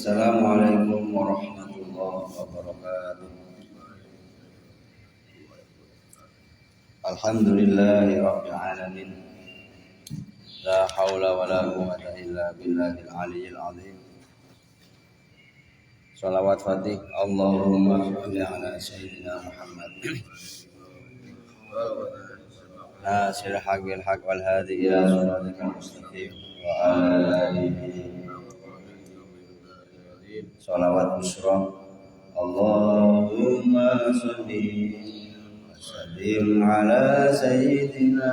Assalamualaikum warahmatullahi wabarakatuh. Alhamdulillahi rabbil alamin. La haula wala quwwata illa billahil aliyyil azim. Shalawat Fatih. Allahumma shalli ala sayyidina Muhammad. Nasir haqqil haqq wal hadi ila siratal mustaqim wa ala alihi. Shalawat busra. Allahumma shalli sallim ala sayyidina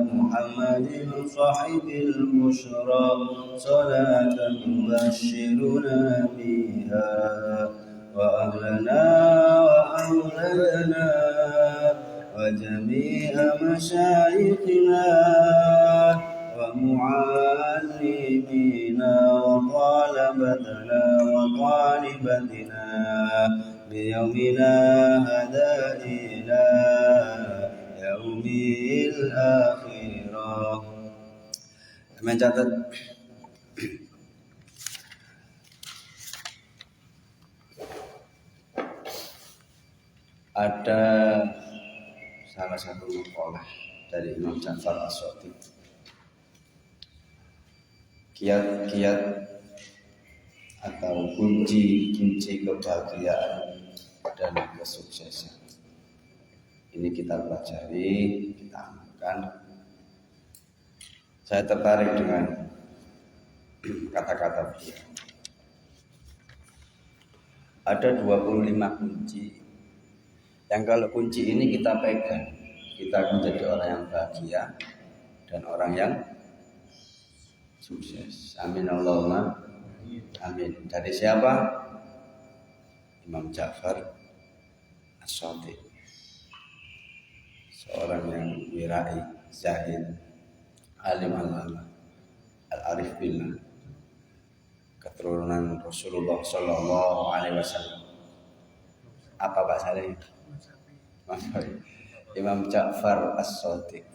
Muhammadin sahibil bushra salatan tubashshiruna biha wa ahlana wa awladana wa jami'a masyayikhina wa mu'allimina wa talabatana wa talibatina biyawmina hada ila yaumil akhirah. Mencatat ada salah satu maqalah dari Imam Ja'far As-Shadiq, kiat-kiat atau kunci-kunci kebahagiaan dan kesuksesan. Ini kita pelajari, kita amalkan. Saya tertarik dengan kata-kata beliau. Ada 25 kunci yang kalau kunci ini kita pegang, kita akan menjadi orang yang bahagia dan orang yang sukses. Amin Allahumma amin. Dari siapa? Imam Ja'far As-Shadiq, seorang yang wirai, zahid, alim al-alama, al-arif billah, keturunan Rasulullah Sallallahu Alaihi Wasallam. Apa bahasanya? Imam Ja'far As-Shadiq.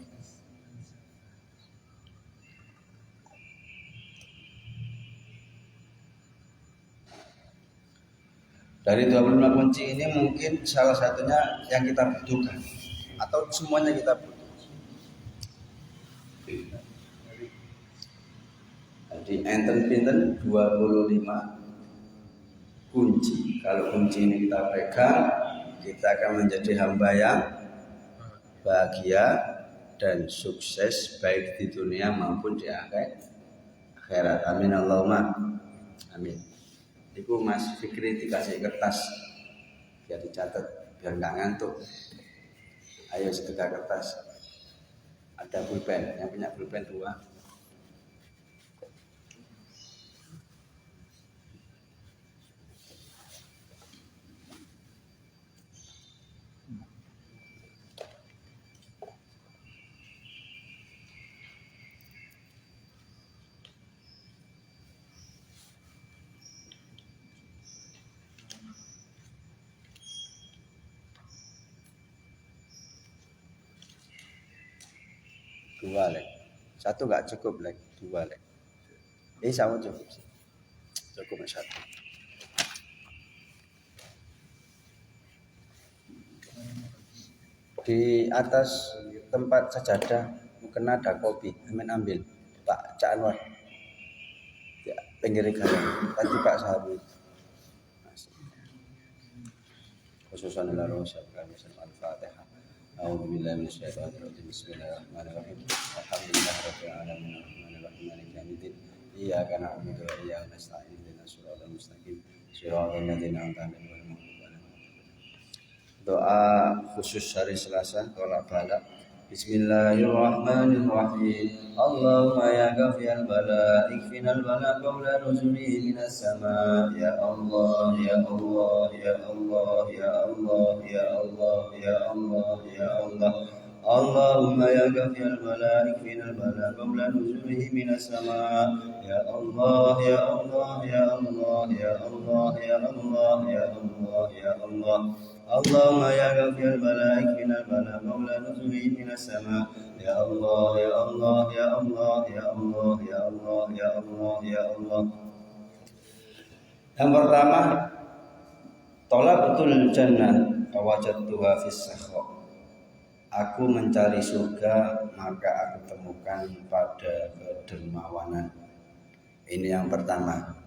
Dari 25 kunci ini mungkin salah satunya yang kita butuhkan atau semuanya kita butuh. Jadi enten pinten 25 kunci. Kalau kunci ini kita pegang, kita akan menjadi hamba yang bahagia dan sukses baik di dunia maupun di akhirat. Amin Allahumma amin. Ibu Mas Fikri dikasih kertas biar dicatat, biar nggak ngantuk. Ayo sedekah kertas. Ada pulpen, yang punya pulpen 2. Dua lek, satu nggak cukup lek, 2 lek. Sama cukup sih, cukup 1. Di atas tempat sajadah mungkin ada kopi, amin ambil Pak Cak Anwar, ya, pinggir galang. Tadi Pak Sahabu khususan ila rosyad kami al-Fatihah. A'udzubillahi minasyaitonir rajim. Bismillahirrahmanirrahim. Alhamdulillahirabbil alamin arrahmanir rahim maliki yaumiddin. Iyyaka na'budu wa iyyaka nasta'in ihdinas siratal mustaqim siratal ladzina an'amta 'alaihim. Doa khusus hari Selasa tolak balak. Bismillahirrahmanirrahim. Allahumma ya ghafiyal bala ikfinal bala qabla nuzuli minas sama. Ya Allah ya Allah ya Allah ya Allah ya Allah ya Allah ya Allah. Allahumma ya ghafiyal bala ikfinal bala qabla nuzuli minas sama. Ya Allah ya Allah ya Allah ya Allah ya Allah ya Allah ya Allah. Allahumma ya ghafiyal bala ikfinal bala qabla nuzuli minas sama. Ya Allah ya Allah ya Allah ya Allah ya Allah ya Allah ya Allah. Yang pertama, talabatul jannah fawajadtuha fis sakha. Aku mencari surga maka aku temukan pada kedermawanan. Ini yang pertama.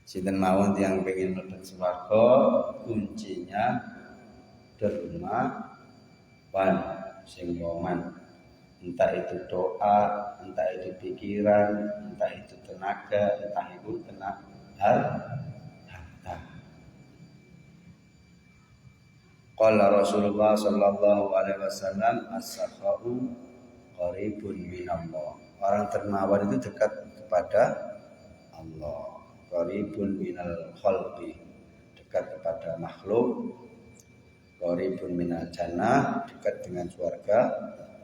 Sinten mawon yang pengen mlebu swarga kuncinya dermawan sing moman. Entah itu doa, entah itu pikiran, entah itu tenaga, entah itu harta. Qala Rasulullah sallallahu alaihi wasallam as-sakha'u qaribun minallah. Orang dermawan itu dekat kepada Allah. Qaribun minal khalqi, dekat kepada makhluk. Qaribun minal jannah, dekat dengan surga.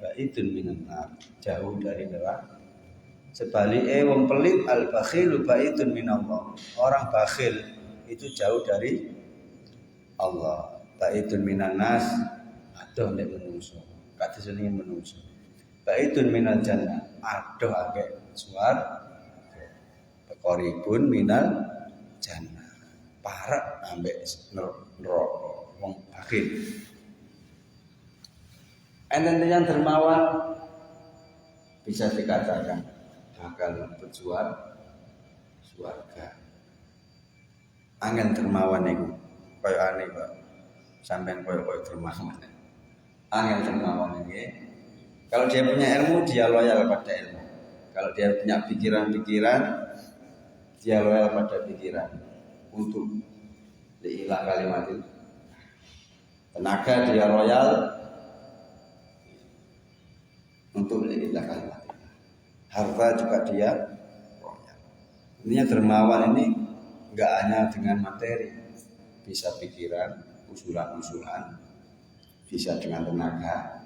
Baidun minan nar, jauh dari neraka. Sebaliknya wong pelit al-bakhilu baidun minallah. Orang bakhil itu jauh dari Allah. Baidun minan nas, adoh nek menungso. Kados jenenge menungso. Baidun minal jannah, adoh akeh suar. Qaribun minal jannah. Parek ambek neraka wong bakhil. Enten yang dermawan bisa dikatakan bakal berjuang surga. Angin dermawan niku koyo aneh Pak. Sampeyan koyo dermawan. Angin dermawan iki. Kalau dia punya ilmu, dia loyal pada ilmu. Kalau dia punya pikiran-pikiran, dia loyal pada pikiran. Untuk diilah kalimat itu. Tenaga dia loyal untuk diilah kalimat itu. Harta juga dia loyal. Intinya dermawan ini enggak hanya dengan materi, bisa pikiran, usulan-usulan, bisa dengan tenaga,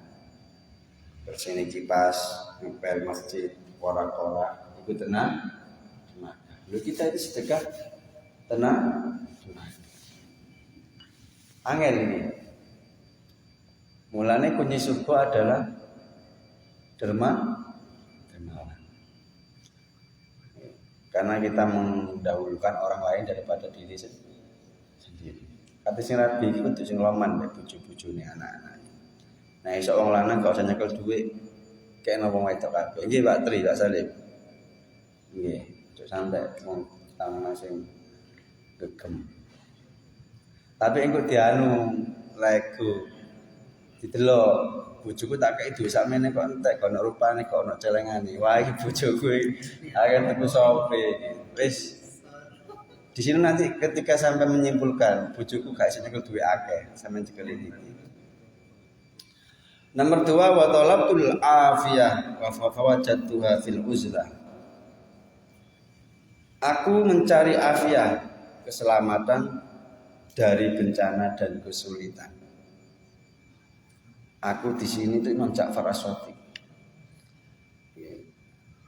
bersihkan kipas, ngepel masjid, korak-korak, itu tenaga. Lalu kita itu sedekah tenaga. Angel ini. Mulanya kunci surga adalah dermawan. Karena kita mendahulukan orang lain daripada diri sendiri. Kata sing rabi iku kudu sing loman nek bojo-bojone anak-anak. Nah, iso wong lanang gak usah nyekel dhuwit. Kene wong wedok kabeh. Nggih, Pak Tri, Pak Salim. Nggih, cuk sampe wong tangan sing gegem. Tapi engko dianu lego didelok bojoku tak kei dhuwit sakmene kok entek kok ono rupane kok ono celengane. Wah, iki bojoku akan tuku sope. Wis di sini nanti ketika sampai menyimpulkan bojoku gak iso nyekel duwe akeh, sampean cekel iki. Nomor 2 wa talabtul afiyah wa fawajadtuha fil uzlah. Aku mencari afiyah, keselamatan dari bencana dan kesulitan. Aku di sini itu Imam Ja'far As-Shadiq.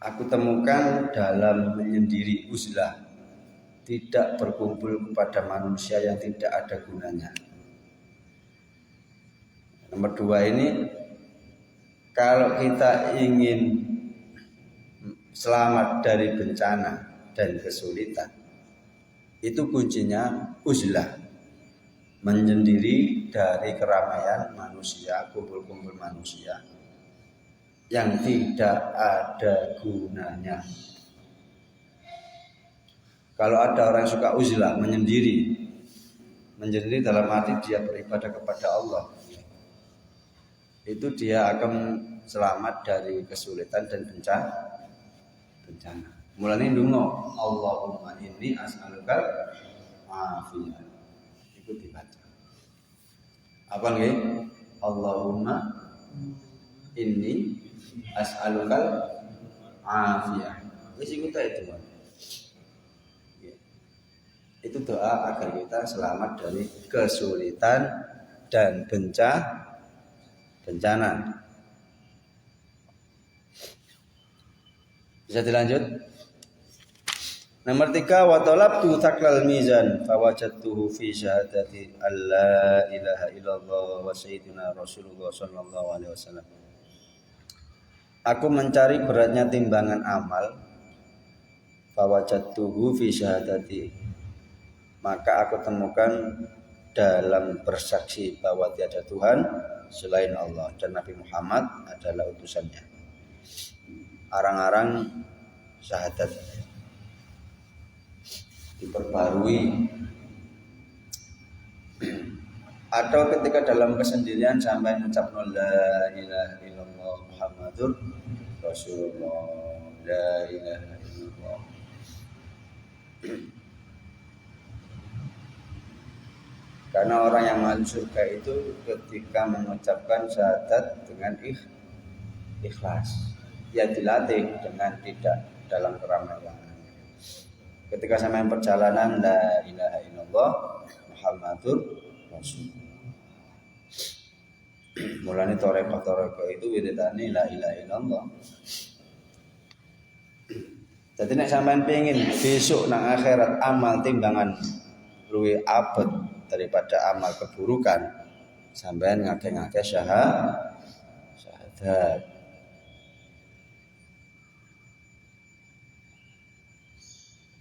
Aku temukan dalam menyendiri uzlah, tidak berkumpul kepada manusia yang tidak ada gunanya. Nomor 2 ini, kalau kita ingin selamat dari bencana dan kesulitan, itu kuncinya uzlah, menyendiri dari keramaian manusia, kumpul-kumpul manusia yang tidak ada gunanya. Kalau ada orang yang suka uzlah, menyendiri dalam arti dia beribadah kepada Allah, itu dia akan selamat dari kesulitan dan bencana. Mulanya ndonga, Allahumma inni as'alukal afiyah. Itu dibaca. Apa nggih? Allahumma inni as'alukal afiyah. Wis iku ta itu, Mas. Itu doa agar kita selamat dari kesulitan dan bencana. Bisa dilanjut? Nomor 3 wa talabtu taklal mizan fawajadtuhu fi syahadati alla ilaha illallah wa sayyidina Rasulullah sallallahu alaihi wasallam. Aku mencari beratnya timbangan amal fawajadtuhu fi syahadati maka aku temukan dalam bersaksi bahwa tiada Tuhan selain Allah dan Nabi Muhammad adalah utusannya. Arang-arang syahadat diperbarui, atau ketika dalam kesendirian sampai mengucap la ilaha illallah Muhammadur Rasulullah, la ilaha illallah. Karena orang yang masuk surga itu ketika mengucapkan syahadat dengan ikhlas, ya dilatih dengan tidak dalam keramaian. Ketika sampai perjalanan la ilaha illallah Muhammadur Rasulullah. Mulane toreko itu wiridane la ilaha illallah. Jadi nek sampean pengin besok nang akhirat amal timbangan luwih abot daripada amal keburukan, sampean ngake-ngake syahadat.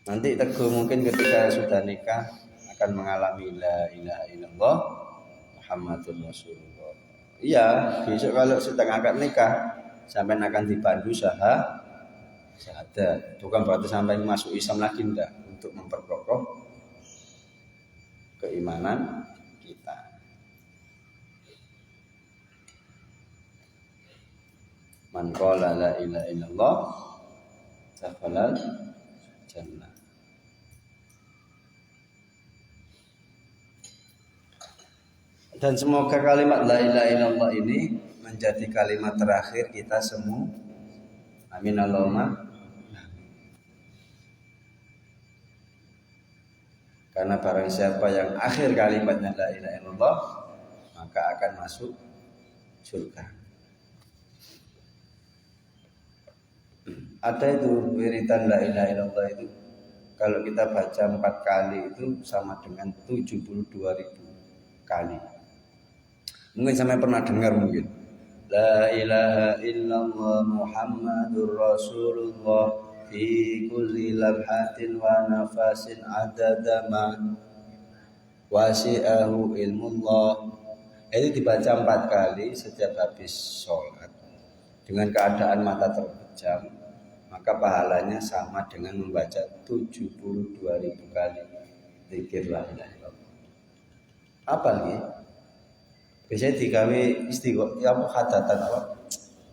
Nanti teguh mungkin ketika sudah nikah akan mengalami la ilaha illallah Muhammadur Rasulullah. Iya, besok kalau sudah ngangkat nikah sampean akan dipandu syahadat. Bukan berarti sampai masuk Islam lagi, enggak, untuk memperkokoh keimanan kita. Man qala la ilaha illallah dakhala jannah. Dan semoga kalimat la ilaha illallah ini menjadi kalimat terakhir kita semua. Amin Allahumma. Karena barang siapa yang akhir kalimatnya la ilaha illallah, maka akan masuk surga. Ada itu wiridan la ilaha illallah itu, kalau kita baca 4 kali itu sama dengan 72.000 kali. Mungkin sampai pernah dengar mungkin. La ilaha illallah Muhammadur Rasulullah fi kulli lamhatin wa nafasin adada ma wasi'ahu ilmullah. Itu dibaca 4 kali setiap habis sholat dengan keadaan mata terpejam, maka pahalanya sama dengan membaca 72.000 kali zikir la ilaha illallah. Apa nih? Biasanya digawe istighfar, ya apa hadatan apa?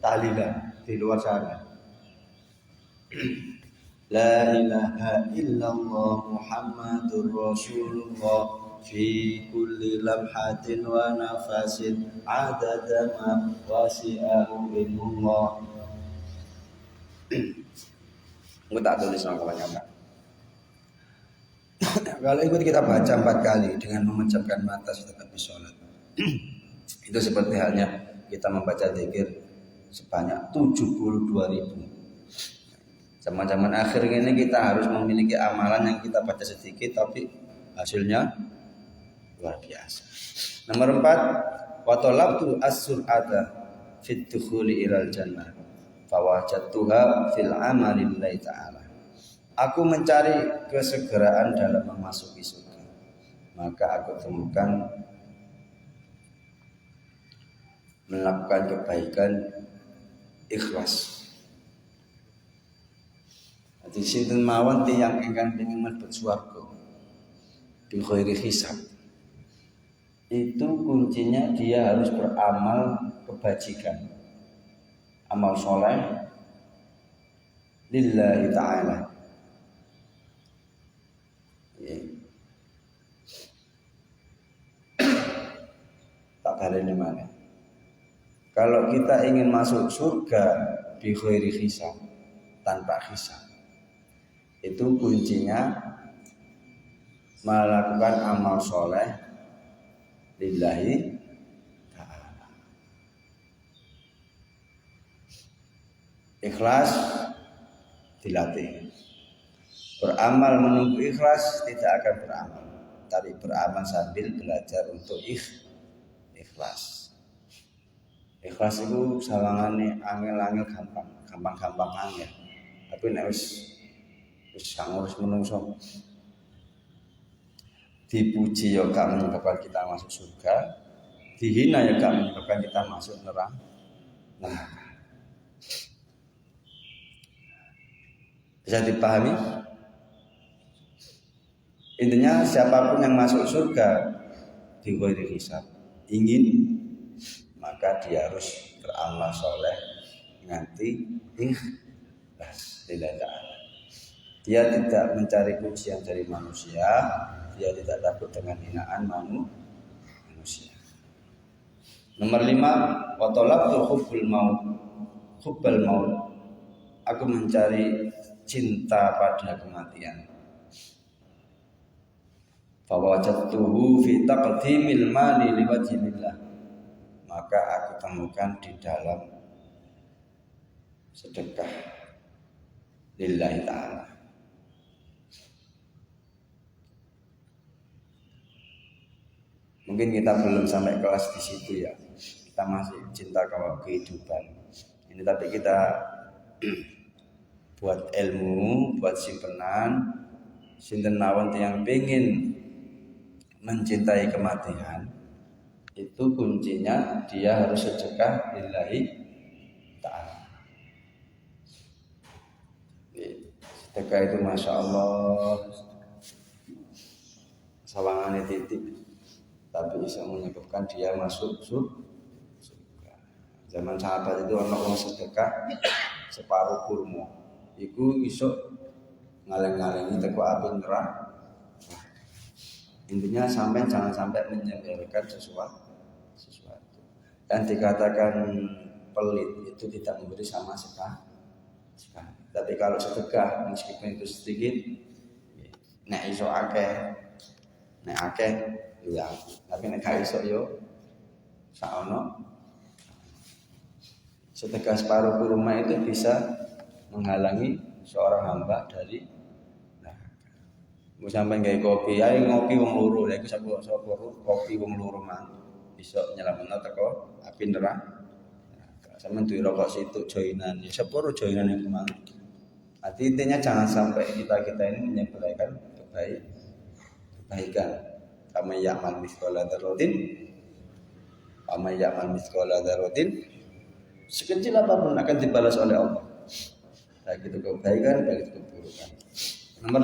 Tahlilan di luar sana. La ilaha illallah Muhammadur Rasulullah fi kulli lamhatin wa nafasin adada ma wasi'ahu ilmullah. Aku tak tulis nama kawan-kawan. Kalau ikut kita baca 4 kali dengan memejamkan mata setelah habis sholat. Itu seperti halnya kita membaca zikir sebanyak 72.000. Zaman-zaman akhir ini kita harus memiliki amalan yang kita baca sedikit tapi hasilnya luar biasa. Nomor 4, wa talabtu as-sur'ata fit dukhuli ilal jannah fawajadtuha fil amali lillahi ta'ala. Aku mencari kesegeraan dalam memasuki surga, maka aku temukan melakukan kebaikan ikhlas. Jadi sinten mawon tiyang ingkang pengin mlebet swarga bi khairi hisab, itu kuncinya dia harus beramal kebajikan, amal soleh lillahi ta'ala. Tak baleni mana. Kalau kita ingin masuk surga bi khairi hisab, tanpa hisab, itu kuncinya melakukan amal soleh lillahi ta'ala. Ikhlas dilatih. Beramal menunggu ikhlas tidak akan beramal, tapi beramal sambil belajar untuk ikhlas. Ikhlas itu sawangane angel-angel gampang angel. Tapi nek wis ngurus menungso dipuji ya gak menyebabkan kita masuk surga, dihina ya gak menyebabkan kita masuk neraka. Bisa dipahami? Intinya siapapun yang masuk surga di ghairi hisab ingin, maka dia harus beramal soleh nganti ikhlas lillahi ta'ala. Dia tidak mencari pujian dari manusia, dia tidak takut dengan hinaan manusia. Nomor 5, wa talabtu hubbal maut. Aku mencari cinta pada kematian. Fa wajadtuhu fi taqdimil mali liwajhillah. Maka aku temukan di dalam sedekah lillahi ta'ala. Mungkin kita belum sampai kelas di situ ya. Kita masih cinta kalau kehidupan. Ini tapi kita buat ilmu, buat simpenan. Sinten mawon yang pengen mencintai kematian, itu kuncinya dia harus sedekah lillahi ta'ala. Sedekah itu Masya Allah sawangannya titik, tapi bisa menyebabkan dia masuk surga. Zaman sahabat itu orang sedekah separuh kurma, iku iso ngaleng-ngalengi teko api neraka. Intinya jangan sampai menyepelekan sesuatu. Dan dikatakan pelit itu tidak memberi sama sekali. Tapi kalau sedekah meskipun itu sedikit, nek iso akeh, ya. Tapi nek gak iso yo saono. Sedekah separuh kurma itu bisa menghalangi seorang hamba dari mau sampai kayak kopi, ayo ngopi wong loro, lha iku sapa kopi wong loro mang iso nyelametno teko api neraka. Sampeyan duwe rokok situ joinan, ya sepuro joinan yang mang. Arti intinya jangan sampai kita ini menyepelekan kebaikan. Kama ya'mal mithqala dzarratin, sekecil apapun akan dibalas oleh Allah. Baik itu kebaikan, baik itu keburukan. Nomor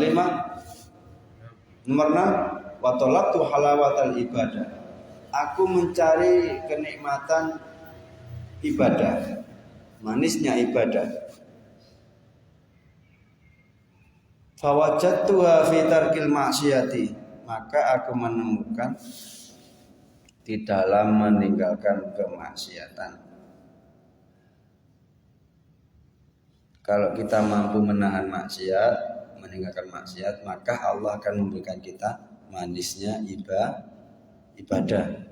6, wa talabtu halawatal ibadah. Aku mencari kenikmatan ibadah, manisnya ibadah. Fa wajadtuha fi tarkil ma'siyati. Maka aku menemukan di dalam meninggalkan kemaksiatan. Kalau kita mampu menahan maksiat, meninggalkan maksiat, maka Allah akan memberikan kita manisnya ibadah.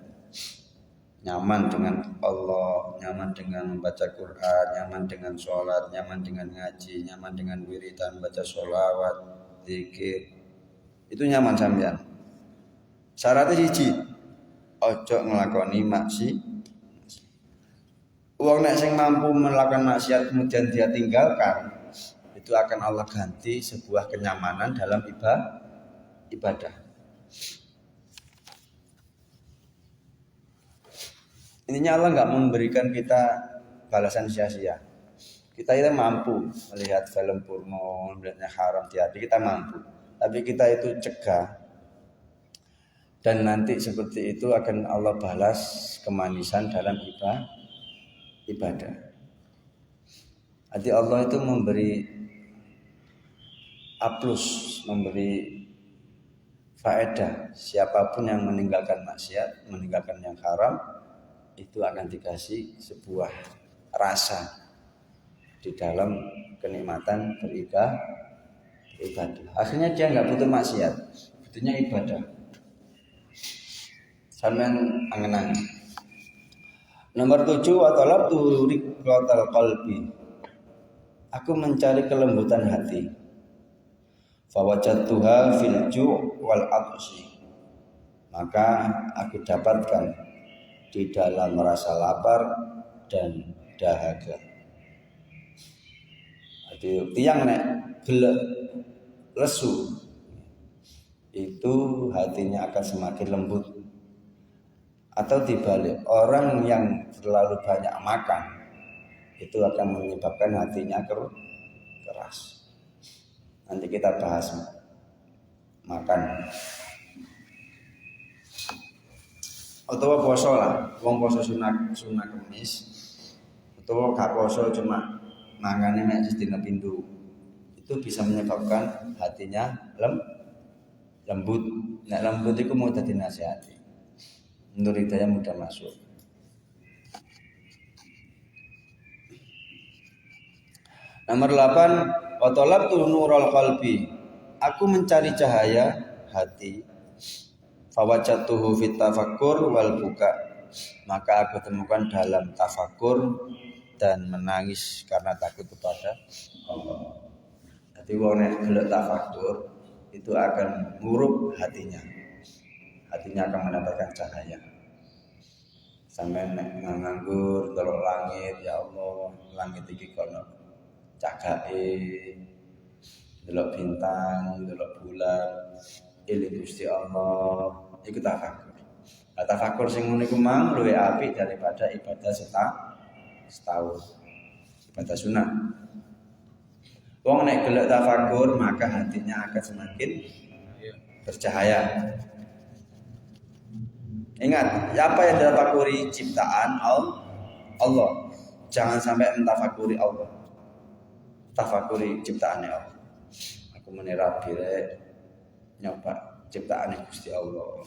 Nyaman dengan Allah, nyaman dengan membaca Quran, nyaman dengan sholat, nyaman dengan ngaji, nyaman dengan wiridan, baca sholawat, zikir. Itu nyaman sampean. Syaratnya siji, ojo nglakoni maksiat. Wong nek sing mampu melakukan maksiat kemudian dia tinggalkan, itu akan Allah ganti sebuah kenyamanan dalam ibadah. Intinya Allah nggak memberikan kita balasan sia-sia. Kita itu mampu melihat film porno, melihatnya haram di hati, kita mampu. Tapi kita itu cegah. Dan nanti seperti itu akan Allah balas kemanisan dalam ibadah. Jadi Allah itu memberi A+, memberi faedah. Siapapun yang meninggalkan maksiat, meninggalkan yang haram, itu akan dikasih sebuah rasa di dalam kenikmatan beribadah. Akhirnya dia nggak butuh maksiat, butuhnya ibadah. Sampean angen-angen. Nomor 7, wa talabtu riqatal qalbi. Aku mencari kelembutan hati. Fa wajadtuha fil ju' wal 'atshi. Maka aku dapatkan di dalam rasa lapar dan dahaga. Jadi tiang nek gelek lesu itu hatinya akan semakin lembut. Atau dibalik, orang yang terlalu banyak makan itu akan menyebabkan hatinya keras. Nanti kita bahas makan. Atau poso lah, wong poso sunah Kemis. Atau gak poso cuma mangane mek sedina pindho. Itu bisa menyebabkan hatinya lembut. Nek lembut itu mau dadi nasihati. Nur hidayah mudah masuk. Nomor 8, wa talabtu nurul qalbi. Aku mencari cahaya hati. Fawajatuhu fit tafakkur wal buka. Maka aku temukan dalam tafakur dan menangis karena takut kepada Allah. Jadi wong nek gelek tafakur itu akan ngurup hatinya. Hatinya akan mendapatkan cahaya. Sampai nek nganggur delok langit, ya Allah, langit iki kono cagake, delok bintang, delok bulan, eling Gusti Allah, iku tafakur. Lah tafakur sing ngono iku mang luwih apik daripada ibadah setahun. Ibadah sunah. Wong nek gelek tafakur maka hatinya akan semakin bercahaya. Ingat, apa yang ditafakuri ciptaan Allah. Jangan sampai mentafakuri Allah. Tafakuri ciptaannya Allah. Aku menerapi nyoba ciptaannya Gusti Allah.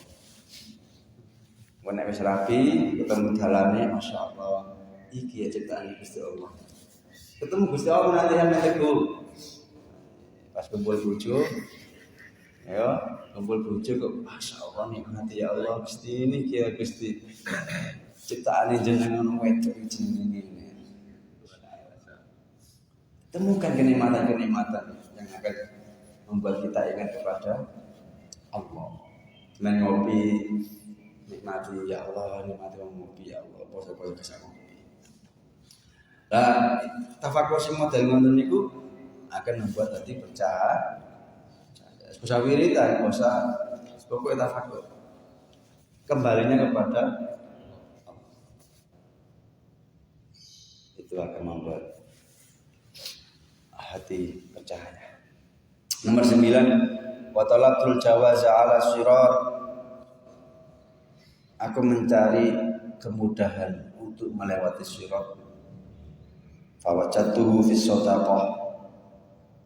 Nek wis rapi, ketemu dalane, Masya Allah. Iki ya ciptaannya Gusti Allah. Ketemu Gusti Allah nanti yang teguh. Pas kumpul bojo, ya, kumpul bojo kok Masya Allah nikmati ya Allah Gusti ini ya Gusti. Ciptaane jenengan wedok jenenge ini. Temukan kenikmatan-kenikmatan yang akan membuat kita ingat kepada Allah. Dengan ngopi, nikmati ya Allah, nikmati ngopi ya Allah, poso-poso bisa ngopi. Nah, tafakur sing model ngoten niku akan membuat hati bercahaya. Bisa wiridan, bisa pokoknya tafakur. Kembalinya kepada Allah. Itu akan membuat hati bercahaya. Nomor 9, wa talabtul jawaza ala sirat. Aku mencari kemudahan untuk melewati sirat. Fa wajadtuhu fi shadaqah.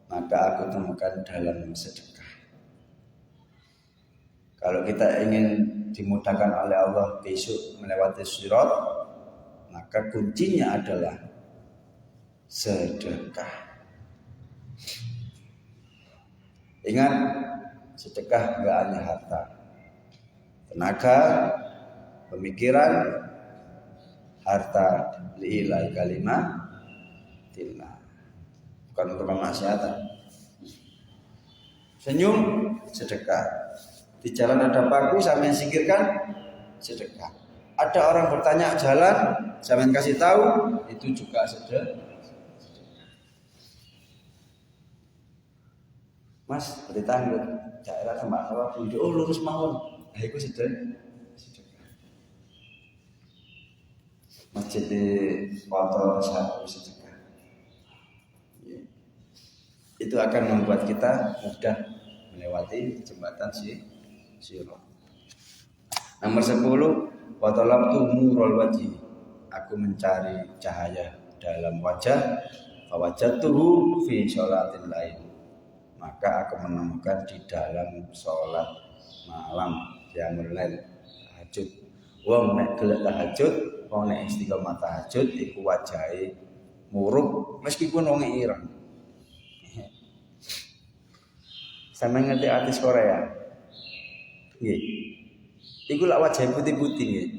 Maka aku temukan dalam sedekah. Kalau kita ingin dimudahkan oleh Allah besok melewati sirat, maka kuncinya adalah sedekah. Ingat, sedekah enggak hanya harta, tenaga, pemikiran, harta lillahi kalimatillah, bukan untuk kemaksiatan. Senyum, sedekah. Di jalan ada paku, sampean singkirkan, sedekah. Ada orang bertanya jalan, sampean kasih tahu, itu juga sedekah. Mas, bertanya daerah tempat apa? Oh, lurus mawon. Nah, itu sedekah. Masjid di foto satu sedekah. Itu akan membuat kita mudah melewati jembatan sirat. Nomor 10, wa talabtu nurul wajhi. Aku mencari cahaya dalam wajah. Fa wajadtuhu fi sholatil lail. Maka aku menemukan di dalam sholat malam yang lail tahajud. Wong nek gelek tahajud, wong nek istiqomah tahajud iku wajahe murub meskipun wong ireng. Sampe ngerti artis Korea? Nggih. Iku lak wajahe putih-putih nggih.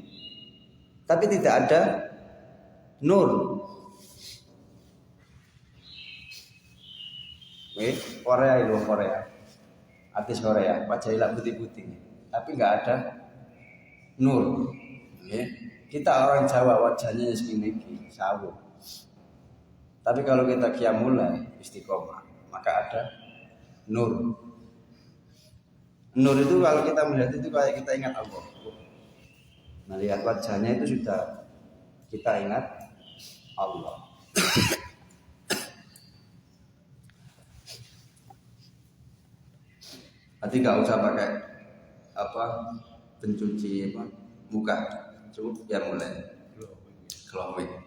Tapi tidak ada nur. Korea itu Korea, artis Korea, wajahnya putih-putih, tapi nggak ada nur. Kita orang Jawa wajahnya segini, sawo. Tapi kalau kita qiyamul lail istiqomah, maka ada nur. Nur itu kalau kita melihat itu kayak kita ingat Allah. Melihat wajahnya itu sudah kita ingat Allah. Nanti nggak usah pakai pencuci muka, cukup ya mulai glowing.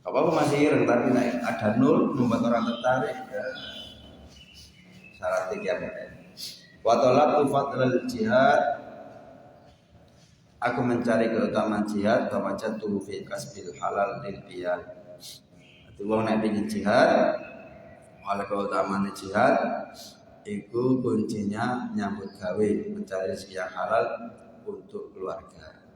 Apa masih ireng tapi naik ada nur membuat orang tertarik ya. Syarat yang mulai. Wa talabtu fadlal jihad, aku mencari keutamaan jihad wa wajadtu fi kasbil halal lil qiyam. Itu wong nek pengin jihad, oleh keutamaan jihad iku kuncinya nyambut gawe, mencari rezeki yang halal untuk keluarga.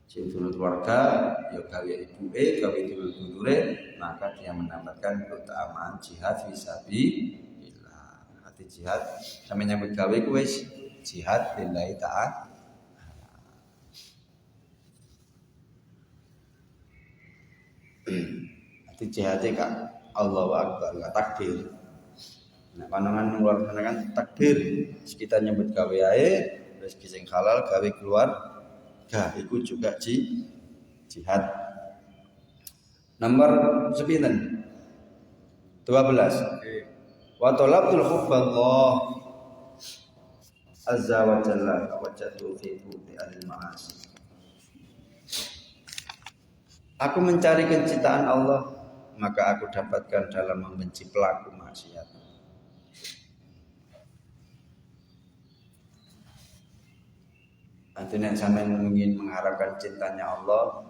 Sing dulur keluarga ya gawe ibuke, gawe dulur-dulure, maka dia mendapatkan keutamaan jihad fisabilillah. Hati jihad sampe nyambut gawe ku wis jihad lillahi ta'ala. Hati jihadnya kak Allahu Akbar, gak takbir. Nah, pandangan luar sana kan takbir, sekitar nyebut gawe ae, rezeki sing halal gawe keluar, gak iku juga jihad. Nomor sepinten? 12. Wa talabtul hubballah azza wa jalla wajadtu fi hubbi al-ma'asi. Aku mencari kecintaan Allah, maka aku dapatkan dalam membenci pelaku maksiat. Nanti nek sampean ingin mengharapkan cintanya Allah,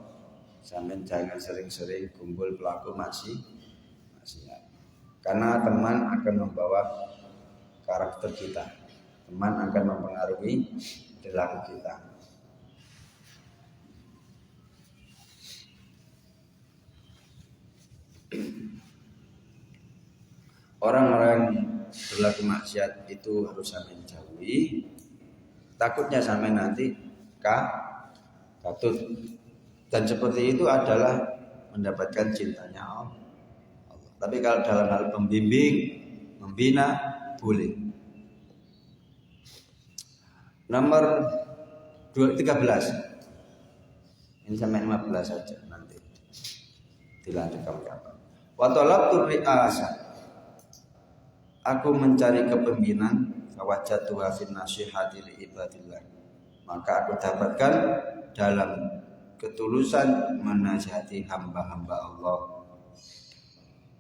sampean jangan sering-sering kumpul pelaku maksiat. Karena teman akan membawa karakter kita. Teman akan mempengaruhi perilaku kita. Orang-orang berlaku maksiat itu harus sampean jauhi. Takutnya sampai nanti katut, dan seperti itu adalah mendapatkan cintanya Allah. Tapi kalau dalam hal pembimbing, membina boleh. Nomor 13. Ini sampai 15 saja nanti. Dilanjut kapan-kapan. Wa talabtu ri'asah. Aku mencari kepemimpinan. Wajadtuha fin nasihati li ibadillah, maka aku dapatkan dalam ketulusan menasihati hamba-hamba Allah.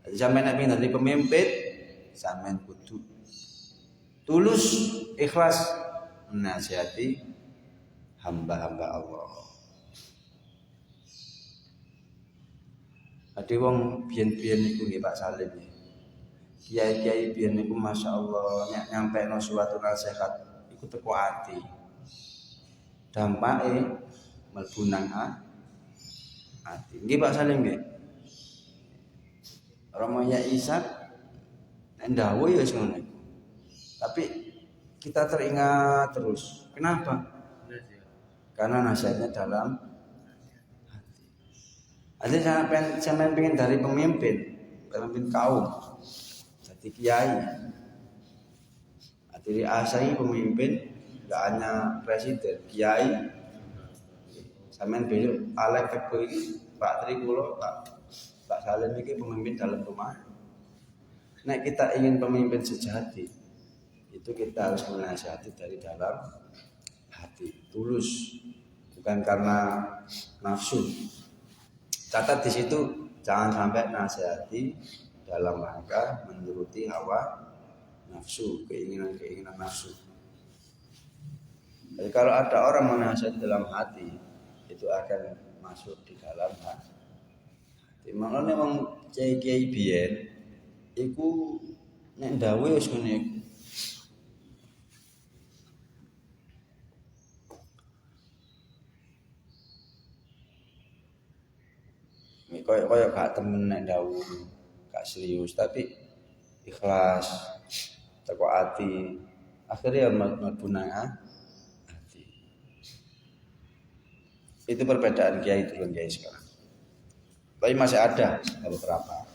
Jadi sampai nabi dari pemimpin, sampai kudu tulus ikhlas menasihati hamba-hamba Allah. Ada wong biyen-biyen iku nggih Pak Salim. Kiai-kiai biyen niku masyaallah nyampekno suatu nasihat iku teko ati. Dampake mlebu nang ati. Nggih Pak Salim nggih. Romonya Isa nek ndawuh ya wis ngono. Tapi kita teringat terus. Kenapa? Karena nasihatnya dalam hati. Ada sampai pengen dari pemimpin kaum. Kiai, diri asai pemimpin, tidak hanya presiden, kiai, sampean besok alek teko iki Pak Trikulo, Pak Salim iki pemimpin dalam rumah. Nek kita ingin pemimpin sejati, itu kita harus menasihati dari dalam hati, tulus, bukan karena nafsu. Catat di situ, jangan sampai nasihati dalam rangka menuruti hawa nafsu, keinginan nafsu. Jadi kalau ada orang menasihati dalam hati, itu akan masuk di dalam hati. Makanya memang kiai-kiai biyen iku nek ndawuh wis ngene iku. Kaya gak temen nek ndawuh. Serius tapi ikhlas teko ati akhirnya mlebu nang ati. Itu perbedaan kiai dulu kiai sekarang. Tapi masih ada beberapa.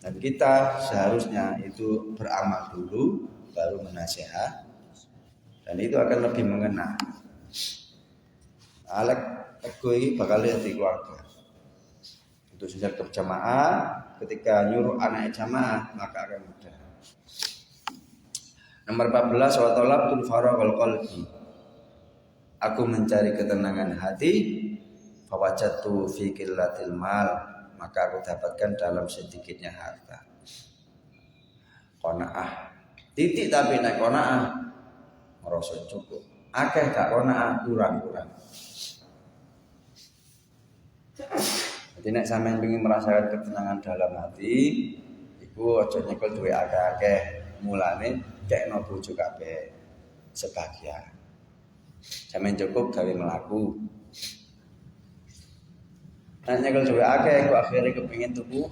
Dan kita seharusnya itu beramal dulu baru menasihat, dan itu akan lebih mengena. Alek ego ini bakal lihat di keluarga. Untuk sejak berjamaah, ketika nyuruh anak jamaah maka akan mudah. Nomor 14, wa talabtul faraghul qalbi. Aku mencari ketenangan hati, fawajadtu fi qillatil mal, maka aku dapatkan dalam sedikitnya harta. Qanaah. Titik tapi nek qanaah merasa cukup. Akeh gak qanaah kurang-kurang. Jadi nek sampean ingin merasakan ketenangan dalam hati, iku aja nyekel duwe akeh-akeh. Mulane kekno bojo kabeh sebagian. Sampeyan cukup gawe mlaku. Nek nyekel duwe akeh kok akhire kepengin tuku.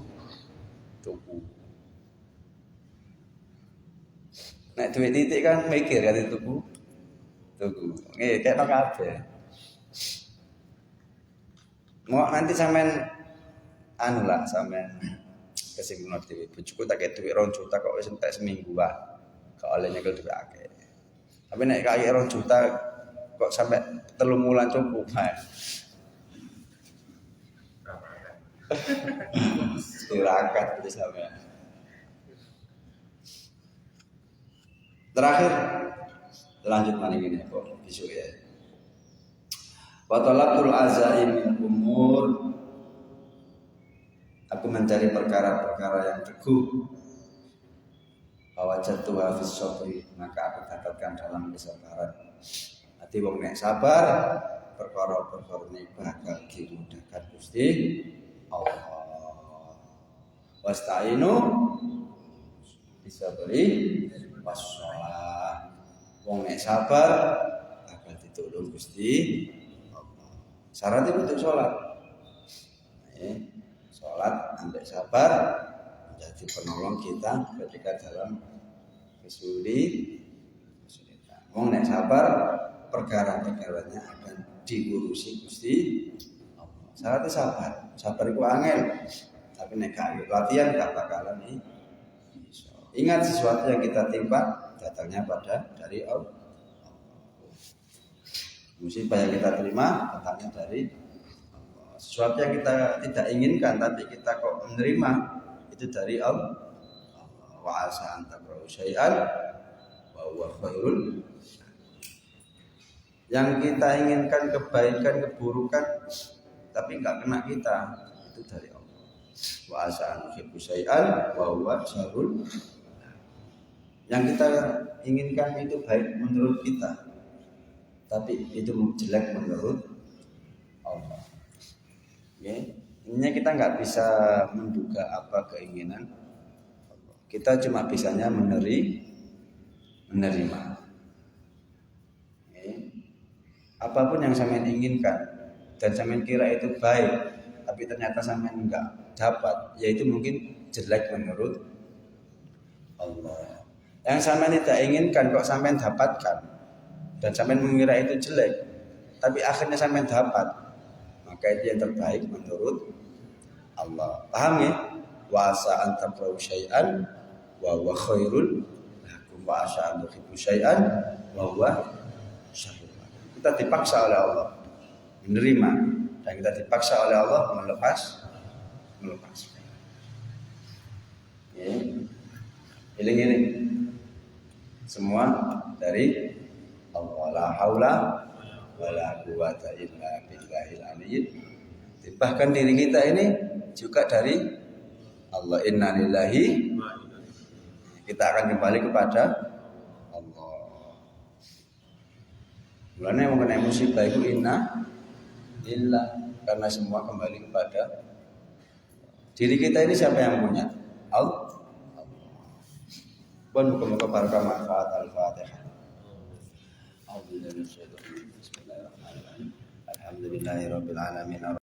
Nek duwe titik kan mikir kate tuku. Nggih, kekno kabeh. Mau nanti sampean anu lah sampean kesimpulan dhewe bojoku tak kei dhuwit 2 juta kok wis entek seminggu wae. Gak oleh nyekel dhuwit akeh. Tapi nek kaya 2 juta kok sampai 3 bulan cukup wae. Tirakat itu sampean. Terakhir lanjut mana gini kok besok ya. Wa talaqul azaimil umur. Aku mencari perkara-perkara yang teguh. Fawajadtu hafiz sabri, maka aku dapatkan dalam kesabaran. Hati wong nek sabar, perkara-perkara ini bakal dimudahkan Gusti Allah. Wasta'inu bisabri wassalah. Wong nek sabar bakal ditulung Gusti Allah. Syaratnya untuk sholat. Sholat ambek sabar menjadi penolong kita ketika dalam kesulitan. Wong nek sabar perkara-perkaranya akan diurusi Gusti Allah. Syaratnya sabar. Sabar itu angel. Tapi nek gak latihan gak bakalan iso. Ingat sesuatu yang kita timpa datangnya dari Allah. Musibah yang kita terima datangnya dari sesuatu yang kita tidak inginkan tapi kita kok menerima itu dari Allah. Wa asa an takrahu syai'an wa huwa khairul. Yang kita inginkan kebaikan, keburukan tapi enggak kena kita, itu dari Allah. Wa asa an tuhibbu syai'an wa huwa syarrul. Yang kita inginkan itu baik menurut kita tapi itu jelek menurut Allah. Okay. Intinya kita nggak bisa menduga apa keinginan Allah. Kita cuma bisanya menerima. Okay. Apapun yang sampean inginkan dan sampean kira itu baik, tapi ternyata sampean nggak dapat, yaitu mungkin jelek menurut Allah. Yang sampean tidak inginkan kok sampean dapatkan dan sampean mengira itu jelek, tapi akhirnya sampean dapat. Maka itu yang terbaik menurut Allah. Paham ya? Wa asa an takrahu syai'an wa huwa khairul lakum wa asa an tuhibbu syai'an wa huwa syarrul. Kita dipaksa oleh Allah menerima dan kita dipaksa oleh Allah melepaskan. Ya. Eling-eling. Semua dari Allah. La haula wala quwata illa billahil aliyyil. Bahkan diri kita ini juga dari Allah. Inna lillahi, kita akan kembali kepada Allah. Mulanya mengenai musibah itu inna lillah, karena semua kembali kepada diri kita ini. Siapa yang punya? Allah. Muka-muka para manfaat al-Fatihah. Alhamdulillahirabbil alamin.